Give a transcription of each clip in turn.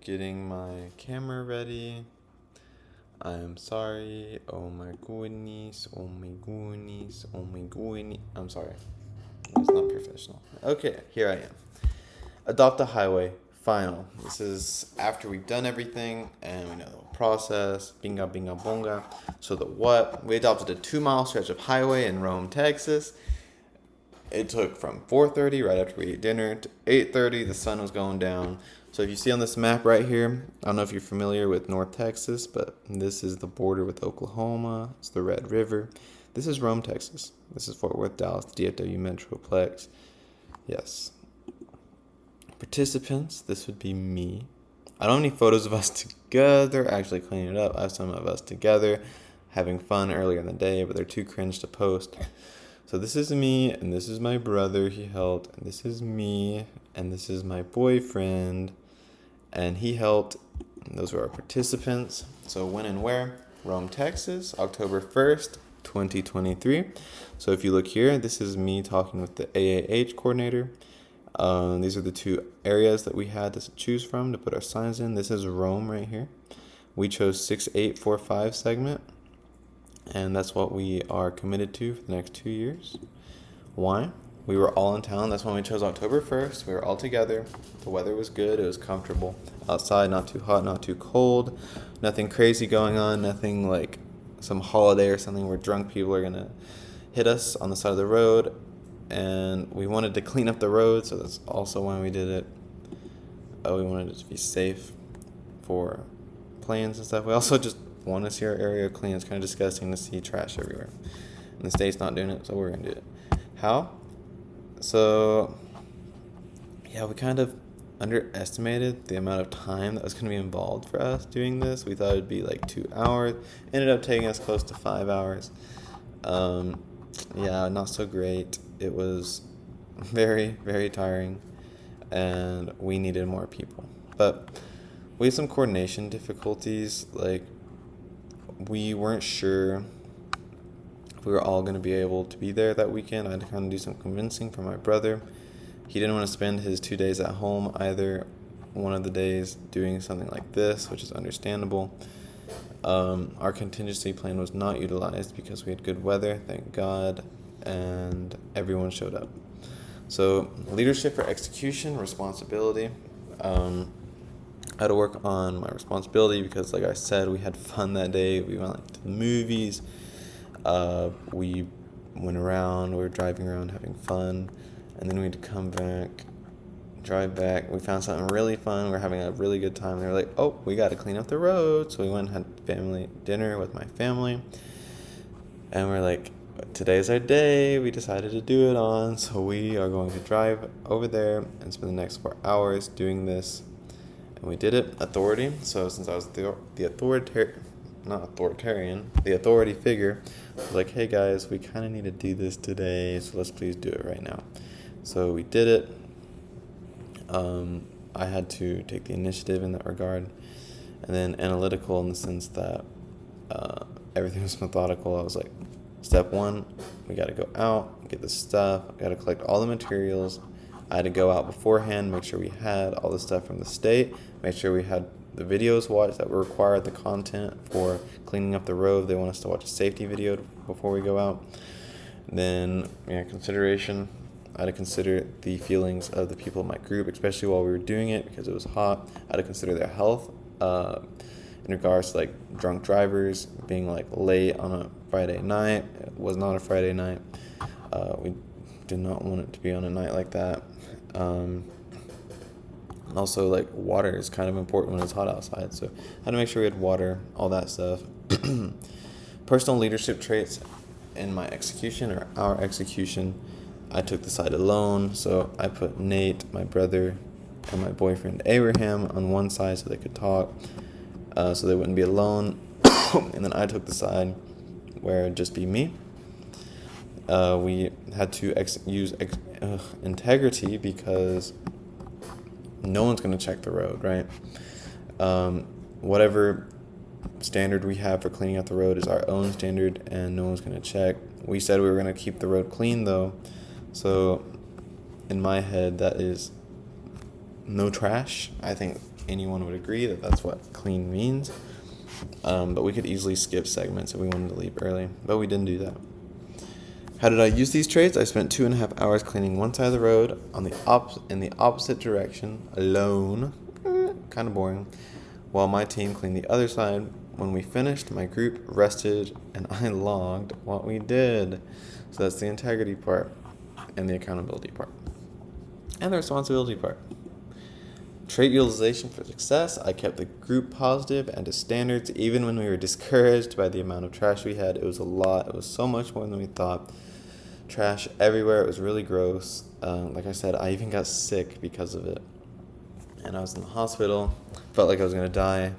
getting my camera ready. I am sorry. Oh my goodness. Oh my goodness. Oh my goodness. I'm sorry. It's not professional. Okay, here I am. Adopt a highway. Final. This is after we've done everything and we know the process. Binga binga bonga. So the what? We adopted a 2 mile stretch of highway in Rome, Texas. It took from 4:30 right after we ate dinner to 8:30. The sun was going down. So if you see on this map right here, I don't know if you're familiar with North Texas, but this is the border with Oklahoma. It's the Red River. This is Rome, Texas. This is Fort Worth, Dallas, the DFW Metroplex. Yes. Participants, this would be me. I don't have any photos of us together actually cleaning it up. I have some of us together having fun earlier in the day, but they're too cringe to post. So this is me, and this is my brother he helped, and this is me, and this is my boyfriend, and he helped. And those were our participants. So when and where? Rome, Texas, October 1st, 2023. So if you look here, this is me talking with the AAH coordinator. These are the two areas that we had to choose from to put our signs in. This is Rome right here. We chose 6845 segment. And that's what we are committed to for the next 2 years. Why? We were all in town. That's when we chose October 1st. We were all together. The weather was good. It was comfortable. Outside, not too hot, not too cold. Nothing crazy going on. Nothing like some holiday or something where drunk people are going to hit us on the side of the road. And we wanted to clean up the road, so that's also why we did it. We wanted it to be safe for planes and stuff. We also just want to see our area clean. It's kind of disgusting to see trash everywhere. And the state's not doing it, so we're going to do it. How? So, yeah, we kind of underestimated the amount of time that was going to be involved for us doing this. We thought it'd be like 2 hours. Ended up taking us close to 5 hours. Yeah, not so great. It was very, very tiring, and we needed more people. But we had some coordination difficulties. Like, we weren't sure if we were all going to be able to be there that weekend. I had to kind of do some convincing for my brother. He didn't want to spend his 2 days at home either, one of the days doing something like this, which is understandable. Our contingency plan was not utilized because we had good weather, thank God, and everyone showed up. So leadership for execution, responsibility. I had to work on my responsibility because, like I said, we had fun that day. We went to the movies. We went around. We were driving around having fun. And then we had to come back, drive back. We found something really fun. We were having a really good time. They were like, oh, we got to clean up the road. So we went and had family dinner with my family. And we're like, today's our day. We decided to do it on. So we are going to drive over there and spend the next 4 hours doing this. And we did it. Authority. So since I was the authority figure, I was like, hey guys, we kind of need to do this today, so let's please do it right now. So we did it. I had to take the initiative in that regard, and then analytical in the sense that everything was methodical. I was like, step one, we got to go out, get the stuff, got to collect all the materials. I had to go out beforehand, make sure we had all the stuff from the state, make sure we had the videos watched that were required, the content for cleaning up the road. They want us to watch a safety video before we go out. Then, consideration. I had to consider the feelings of the people in my group, especially while we were doing it because it was hot. I had to consider their health in regards to like drunk drivers being like late on a Friday night. It was not a Friday night. We did not want it to be on a night like that. Also, like, water is kind of important when it's hot outside, so I had to make sure we had water, all that stuff. Personal leadership traits in my execution, or our execution, I took the side alone, so I put Nate, my brother, and my boyfriend Abraham on one side so they could talk, so they wouldn't be alone, and then I took the side where it'd just be me. We had to use integrity because no one's going to check the road, right? Whatever standard we have for cleaning up the road is our own standard, and no one's going to check. We said we were going to keep the road clean, though. So in my head, that is no trash. I think anyone would agree that that's what clean means. But we could easily skip segments if we wanted to leave early, but we didn't do that. How did I use these traits? I spent 2.5 hours cleaning one side of the road in the opposite direction, alone, kind of boring, while my team cleaned the other side. When we finished, my group rested and I logged what we did. So that's the integrity part and the accountability part and the responsibility part. Trait utilization for success. I kept the group positive and to standards even when we were discouraged by the amount of trash we had. It was a lot. It was so much more than we thought. Trash everywhere. It was really gross. Like I said, I even got sick because of it. And I was in the hospital. Felt like I was going to die.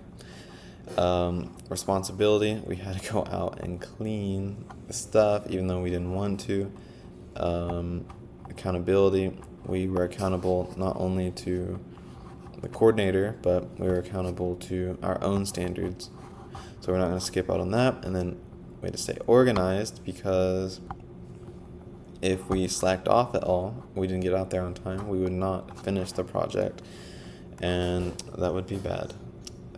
Responsibility. We had to go out and clean the stuff even though we didn't want to. Accountability. We were accountable not only to the coordinator, but we were accountable to our own standards. So we're not going to skip out on that. And then we had to stay organized because if we slacked off at all, we didn't get out there on time, we would not finish the project. And that would be bad.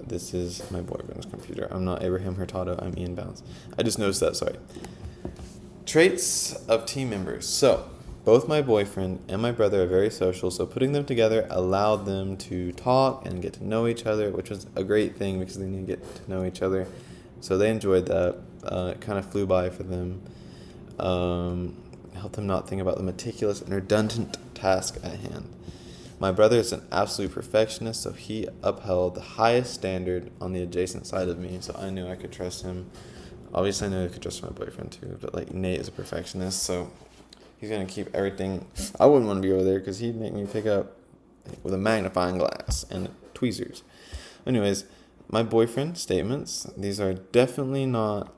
This is my boyfriend's computer. I'm not Abraham Hurtado. I'm Ian Bounds. I just noticed that, sorry. Traits of team members. So, both my boyfriend and my brother are very social, so putting them together allowed them to talk and get to know each other, which was a great thing because they need to get to know each other. So they enjoyed that. It kind of flew by for them. Helped them not think about the meticulous and redundant task at hand. My brother is an absolute perfectionist, so he upheld the highest standard on the adjacent side of me, so I knew I could trust him. Obviously, I knew I could trust my boyfriend too, but like Nate is a perfectionist, so he's going to keep everything. I wouldn't want to be over there because he'd make me pick up with a magnifying glass and tweezers. Anyways, my boyfriend's statements, these are definitely not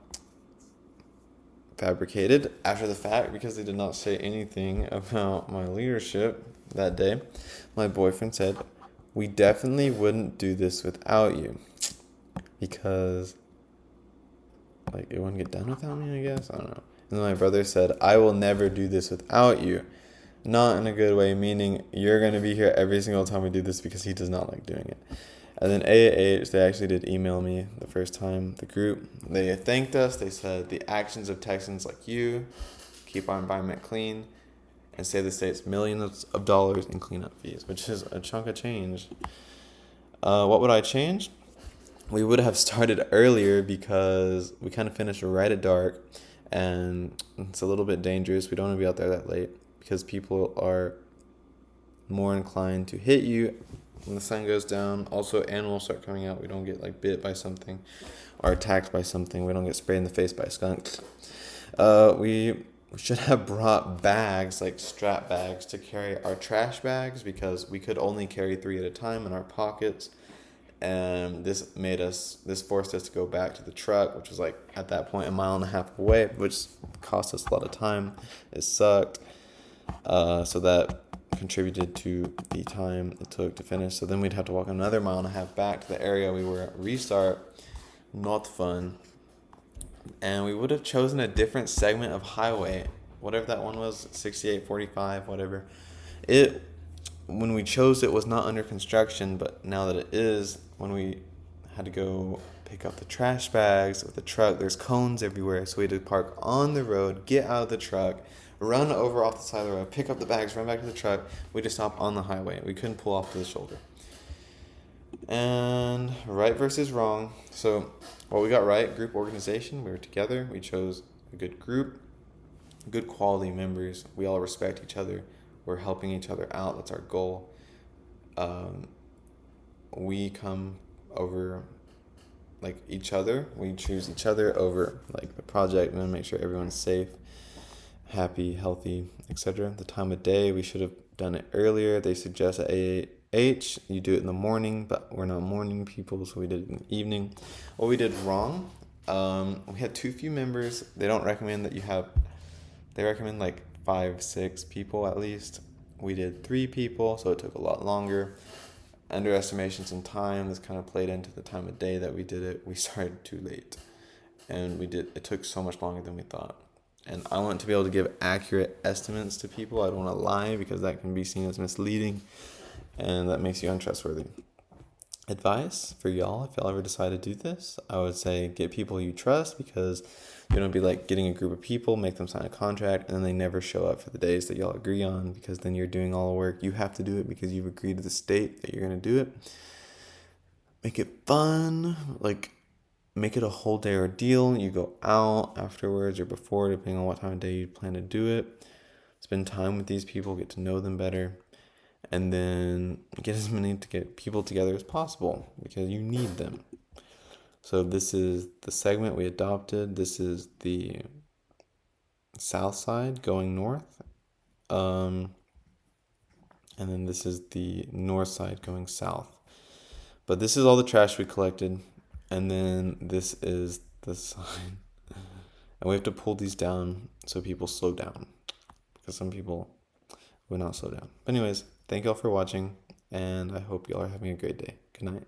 fabricated after the fact because they did not say anything about my leadership that day. My boyfriend said, "We definitely wouldn't do this without you." Because, like, it wouldn't get done without me, I guess? I don't know. And then my brother said, "I will never do this without you." Not in a good way, meaning you're going to be here every single time we do this because he does not like doing it. And then AAH, they actually did email me the first time, the group. They thanked us. They said, "The actions of Texans like you keep our environment clean and save the states millions of dollars in cleanup fees," which is a chunk of change. What would I change? We would have started earlier because we kind of finished right at dark. And it's a little bit dangerous. We don't want to be out there that late because people are more inclined to hit you when the sun goes down. Also, animals start coming out. We don't get like bit by something or attacked by something. We don't get sprayed in the face by skunks. We should have brought bags, like strap bags, to carry our trash bags because we could only carry 3 at a time in our pockets. And this forced us to go back to the truck, which was like at that point 1.5 miles away, which cost us a lot of time. It sucked. So that contributed to the time it took to finish. So then we'd have to walk another 1.5 miles back to the area we were at restart. Not fun. And we would have chosen a different segment of highway, whatever that one was, 6845, whatever. When we chose it was not under construction, but now that it is, when we had to go pick up the trash bags with the truck, there's cones everywhere, so we had to park on the road, get out of the truck, run over off the side of the road, pick up the bags, run back to the truck. We had to stop on the highway. We couldn't pull off to the shoulder. And right versus wrong. So what we got right, group organization, we were together. We chose a good group, good quality members. We all respect each other. We're helping each other out. That's our goal. We come over like each other. We choose each other over like the project and make sure everyone's safe, happy, healthy, etc. The time of day, we should have done it earlier. They suggest at AAH, you do it in the morning, but we're not morning people, so we did it in the evening. What we did wrong, we had too few members. They don't recommend that they recommend like 5-6 people at least. We did 3 people, so it took a lot longer. Underestimations in time, this kind of played into the time of day that we did it. We started too late, and it took so much longer than we thought. And I want to be able to give accurate estimates to people. I don't want to lie because that can be seen as misleading, and that makes you untrustworthy. advice for y'all, if y'all ever decide to do this, I would say get people you trust, because you don't be like getting a group of people, make them sign a contract, and then they never show up for the days that y'all agree on, because then you're doing all the work. You have to do it because you've agreed to the state that you're going to do it. Make it fun, like make it a whole day ordeal. You go out afterwards or before, depending on what time of day you plan to do it. Spend time with these people, get to know them better, and then get as many to get people together as possible, because you need them. So this is the segment we adopted. This is the south side going north. And then this is the north side going south. But this is all the trash we collected. And then this is the sign. And we have to pull these down so people slow down, because some people would not slow down. But anyways, thank y'all for watching, and I hope y'all are having a great day. Good night.